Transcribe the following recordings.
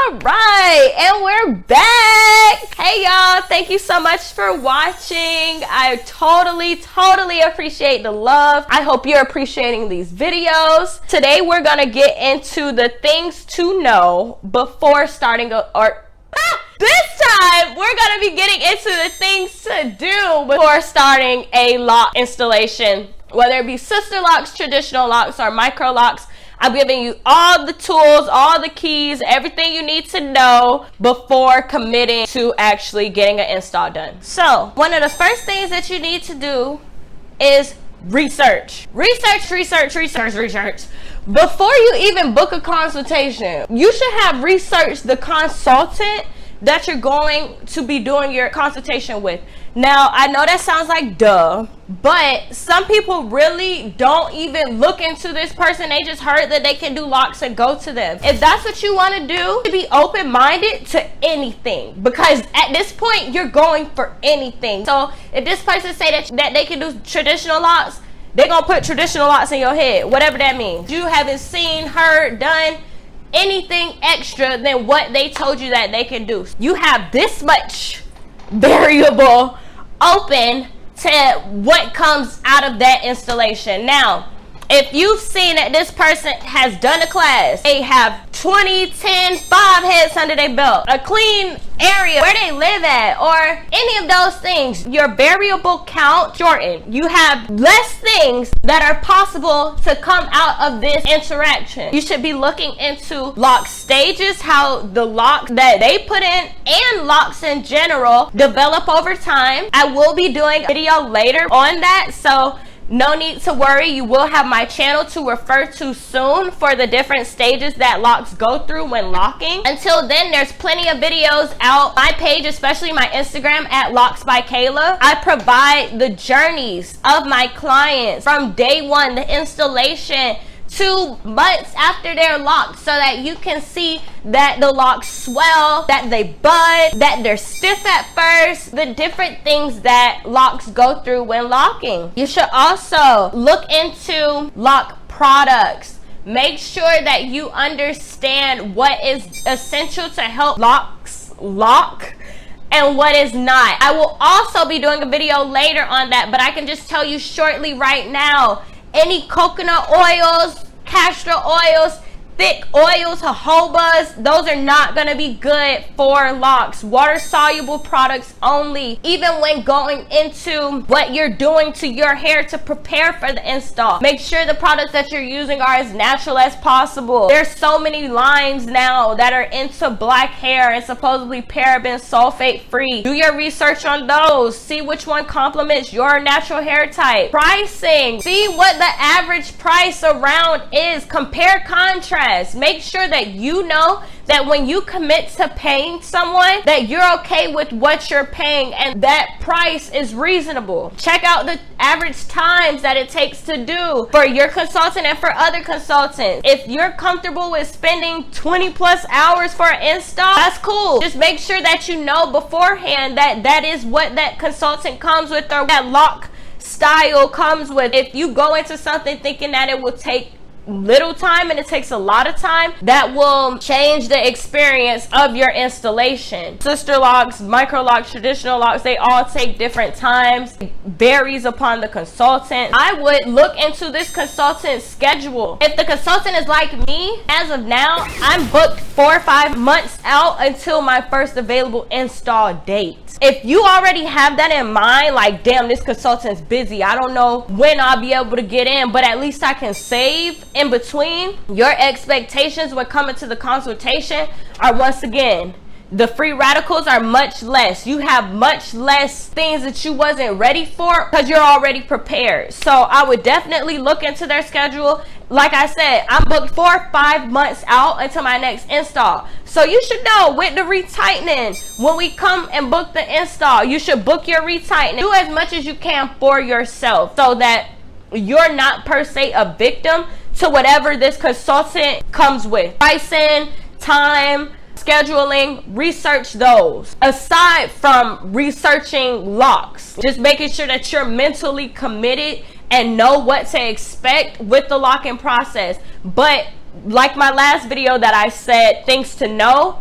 All right, and we're back. Hey y'all, thank you so much for watching. I totally appreciate the love. I hope you're appreciating these videos. Today we're gonna get into the things to know before starting this time we're gonna be getting into the things to do before starting a lock installation, whether it be Sisterlocks, traditional locks, or Microlocs. I'm giving you all the tools, all the keys, everything you need to know before committing to actually getting an install done. So one of the first things that you need to do is research. Research. Before you even book a consultation, you should have researched the consultant that you're going to be doing your consultation with. Now, I know that sounds like duh, but some people really don't even look into this person. They just heard that they can do locks and go to them. If that's what you want to do, be open-minded to anything, because at this point, you're going for anything. So if this person say that they can do traditional locks, they're going to put traditional locks in your head, whatever that means. You haven't seen, heard, done anything extra than what they told you that they can do. You have this much variable open to what comes out of that installation. Now, if you've seen that this person has done a class, they have 20, 10, 5 heads under their belt, a clean area where they live at, or any of those things, your variable count shortened. You have less things that are possible to come out of this interaction. You should be looking into lock stages, how the locks that they put in and locks in general develop over time. I will be doing a video later on that, so no need to worry. You will have my channel to refer to soon for the different stages that locks go through when locking. Until then, there's plenty of videos out. My page, especially my Instagram at Locswithkayla, I provide the journeys of my clients from day one, the installation, 2 months after they're locked, so that you can see that the locks swell, that they bud, that they're stiff at first, the different things that locks go through when locking. You should also look into lock products. Make sure that you understand what is essential to help locks lock and what is not. I will also be doing a video later on that, but I can just tell you shortly right now, any coconut oils, castor oils, thick oils, jojobas, those are not going to be good for locks. Water soluble products only. Even when going into what you're doing to your hair to prepare for the install, make sure the products that you're using are as natural as possible. There's so many lines now that are into black hair and supposedly paraben sulfate free. Do your research on those. See which one complements your natural hair type. Pricing. See what the average price around is. Compare contrast. Make sure that you know that when you commit to paying someone, that you're okay with what you're paying and that price is reasonable. Check out the average times that it takes to do for your consultant and for other consultants. If you're comfortable with spending 20+ hours for an install, that's cool. Just make sure that you know beforehand that that is what that consultant comes with, or that lock style comes with. If you go into something thinking that it will take little time and it takes a lot of time, that will change the experience of your installation. Sisterlocks, Microlocs, traditional locks, they all take different times. It varies upon the consultant. I would look into this consultant's schedule. If the consultant is like me, as of now, I'm booked 4 or 5 months out until my first available install date. If you already have that in mind, like, damn, this consultant's busy, I don't know when I'll be able to get in, but at least I can save in between, your expectations when coming to the consultation are, once again, the free radicals are much less. You have much less things that you wasn't ready for because you're already prepared. So I would definitely look into their schedule. Like I said, I'm booked 4 or 5 months out until my next install. So you should know with the retightening, when we come and book the install, you should book your retightening. Do as much as you can for yourself so that you're not per se a victim to whatever this consultant comes with. Pricing, time, scheduling, research those. Aside from researching locks, just making sure that you're mentally committed and know what to expect with the locking process. But like my last video that I said, things to know,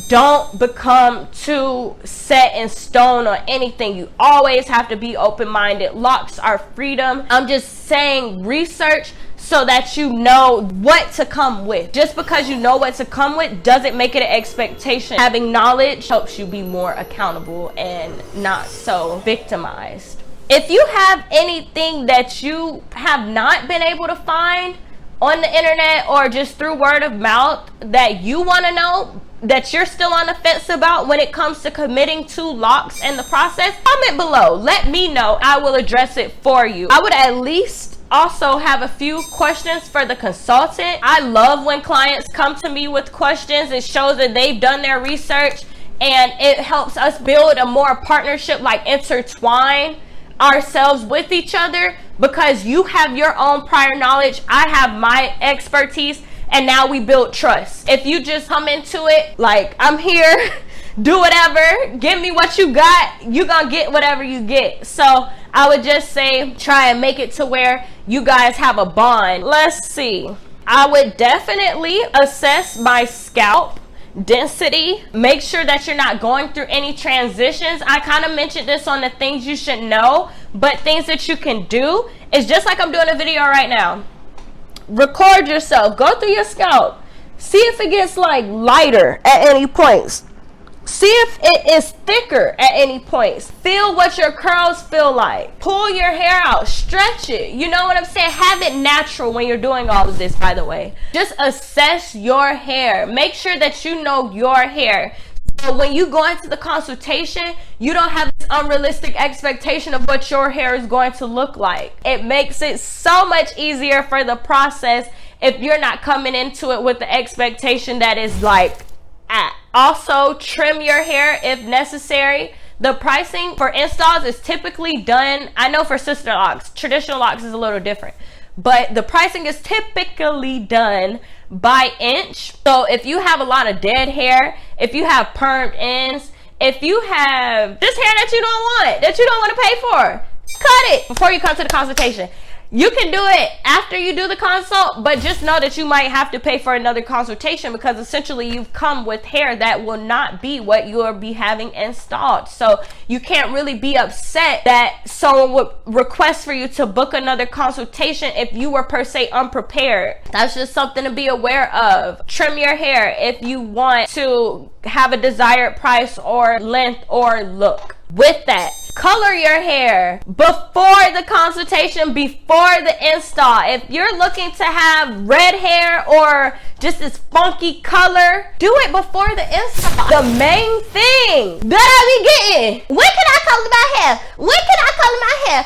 don't become too set in stone on anything. You always have to be open-minded. Locks are freedom. I'm just saying research so that you know what to come with. Just because you know what to come with doesn't make it an expectation. Having knowledge helps you be more accountable and not so victimized. If you have anything that you have not been able to find on the internet or just through word of mouth that you want to know, that you're still on the fence about when it comes to committing to locks and the process, comment below. Let me know. I will address it for you. I would at least also have a few questions for the consultant. I love when clients come to me with questions. It shows that they've done their research and it helps us build a more partnership, like intertwine ourselves with each other, because you have your own prior knowledge, I have my expertise, and now we build trust. If you just come into it like, I'm here, do whatever, give me what you got, you gonna get whatever you get. So I would just say try and make it to where you guys have a bond. Let's see. I would definitely assess my scalp density. Make sure that you're not going through any transitions. I kind of mentioned this on the things you should know, but things that you can do is just like I'm doing a video right now. Record yourself, go through your scalp, see if it gets like lighter at any points, see if it is thicker at any points, feel what your curls feel like, pull your hair out, stretch it, you know what I'm saying? Have it natural when you're doing all of this, by the way. Just assess your hair, make sure that you know your hair. So when you go into the consultation, you don't have this unrealistic expectation of what your hair is going to look like. It makes it so much easier for the process if you're not coming into it with the expectation that is like, also trim your hair if necessary. The pricing for installs is typically done, I know for Sisterlocks, traditional locks is a little different, but the pricing is typically done by inch. So if you have a lot of dead hair, if you have permed ends, if you have this hair that you don't want, that you don't want to pay for, cut it before you come to the consultation. You can do it after you do the consult, but just know that you might have to pay for another consultation because essentially you've come with hair that will not be what you will be having installed. So you can't really be upset that someone would request for you to book another consultation if you were per se unprepared. That's just something to be aware of. Trim your hair if you want to have a desired price or length or look. With that, color your hair before the consultation, before the install. If you're looking to have red hair or just this funky color, do it before the install. The main thing that I be getting, when can I color my hair? When can I color my hair?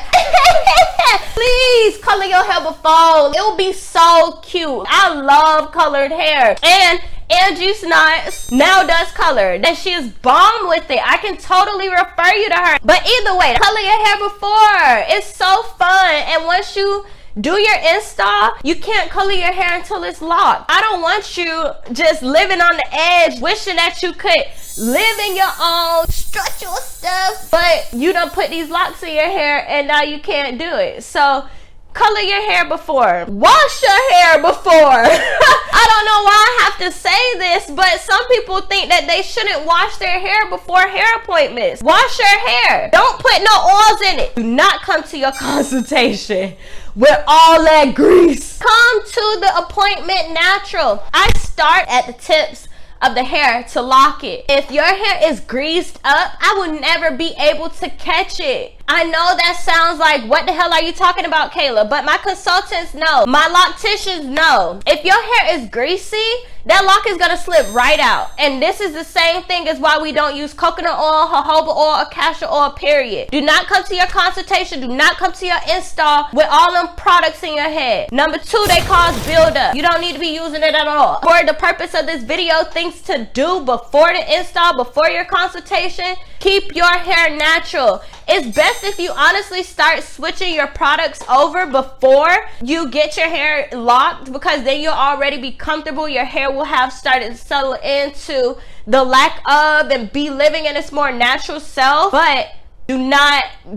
Please color your hair before. It will be so cute. I love colored hair. And Angie's Knots now does color, and she is bomb with it. I can totally refer you to her. But either way, color your hair before. It's so fun. And once you do your install, you can't color your hair until it's locked. I don't want you just living on the edge, wishing that you could live in your own structural stuff, but you done put these locks in your hair and now you can't do it. So color your hair before. Wash your hair before. I don't know why I have to say this, but some people think that they shouldn't wash their hair before hair appointments. Wash your hair. Don't put no oils in it. Do not come to your consultation with all that grease. Come to the appointment natural. I start at the tips of the hair to lock it. If your hair is greased up, I will never be able to catch it. I know that sounds like, what the hell are you talking about, Kayla? But my consultants know. My locticians know. If your hair is greasy, that lock is gonna slip right out. And this is the same thing as why we don't use coconut oil, jojoba oil, or castor oil, period. Do not come to your consultation. Do not come to your install with all them products in your head. Number two, they cause buildup. You don't need to be using it at all. For the purpose of this video, things to do before the install, before your consultation, keep your hair natural. It's best if you honestly start switching your products over before you get your hair locked, because then you'll already be comfortable. Your hair will have started to settle into the lack of and be living in its more natural self. But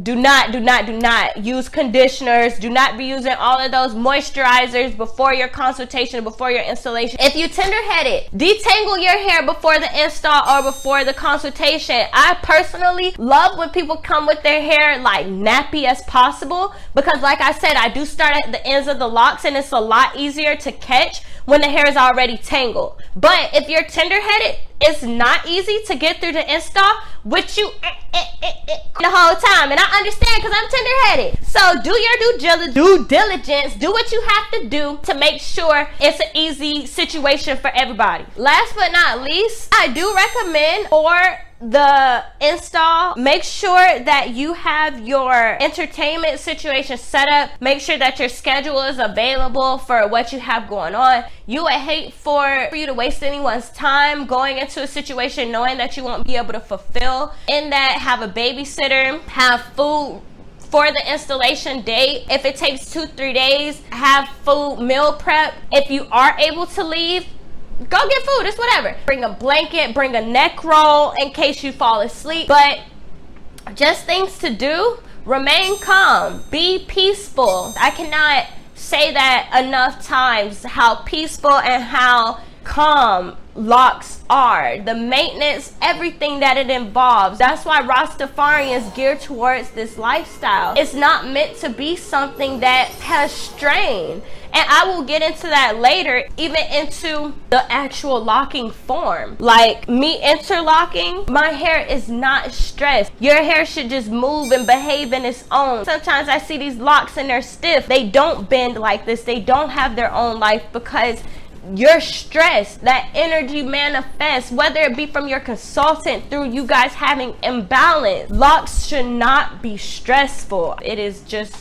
Do not use conditioners. Do not be using all of those moisturizers before your consultation, before your installation. If you tender-headed, detangle your hair before the install or before the consultation. I personally love when people come with their hair like nappy as possible, because like I said, I do start at the ends of the locks and it's a lot easier to catch when the hair is already tangled. But if you're tender-headed, it's not easy to get through the install with you the whole time. And I understand, because I'm tender-headed. So do your due diligence. Do what you have to do to make sure it's an easy situation for everybody. Last but not least, I do recommend for the install, make sure that you have your entertainment situation set up. Make sure that your schedule is available for what you have going on. You would hate for you to waste anyone's time going into a situation knowing that you won't be able to fulfill in that. Have a babysitter, have food for the installation date. If it takes 2-3 days, have food meal prep. If you are able to leave, go get food. It's whatever. Bring a blanket, bring a neck roll in case you fall asleep. But just things to do: remain calm, be peaceful. I cannot say that enough times, how peaceful and how calm locks are. The maintenance, everything that it involves. That's why Rastafarians gear towards this lifestyle. It's not meant to be something that has strain. And I will get into that later, even into the actual locking form. Like me interlocking, my hair is not stressed. Your hair should just move and behave in its own. Sometimes I see these locks and they're stiff. They don't bend like this. They don't have their own life because you're stressed. That energy manifests, whether it be from your consultant through you guys having imbalance. Locks should not be stressful. It is just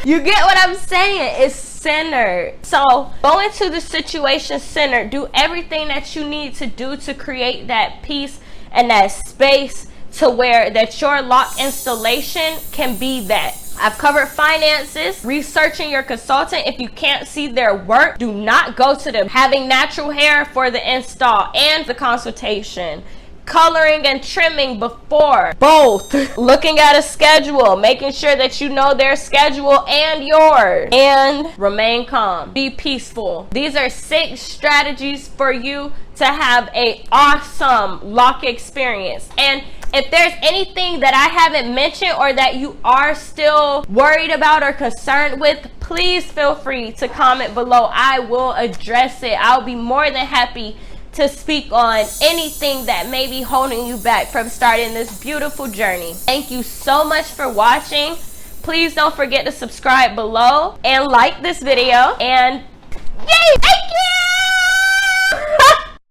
you get what I'm saying? It's centered. So go into the situation centered. Do everything that you need to do to create that peace and that space to where that your lock installation can be that. I've covered finances, researching your consultant. If you can't see their work, do not go to them. Having natural hair for the install and the consultation. Coloring and trimming before, both. Looking at a schedule, making sure that you know their schedule and yours. And remain calm, be peaceful. These are 6 strategies for you to have an awesome lock experience. And if there's anything that I haven't mentioned or that you are still worried about or concerned with, please feel free to comment below. I will address it. I'll be more than happy to speak on anything that may be holding you back from starting this beautiful journey. Thank you so much for watching. Please don't forget to subscribe below and like this video. And yay, thank you!